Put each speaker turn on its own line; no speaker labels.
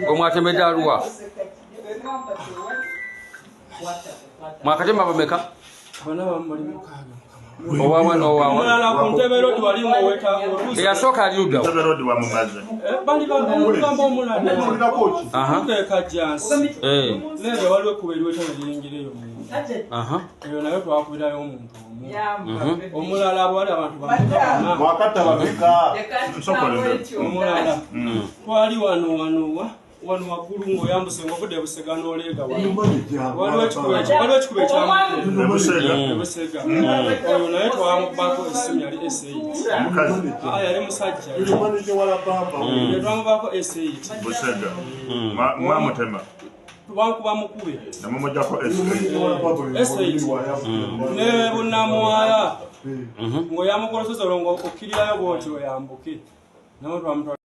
Omwatemedde aluwa mwakatemba bameka eyasooka ali ludda
nayo twakubirayo omuntu omulala bwali abantu omulala twali wano waggulu ng'oyambuse ng'ovudde Busega n'oleega waliwo ekikubo ekyamubusega oyo naye twamubako essimu yali S8 yali musajja twamubako S8 twakuba mukube S8 ne bunnamwaya ng'oyamugolosoza olwo ng'okkirirayo bw'oti oyambuke nawe twamutwala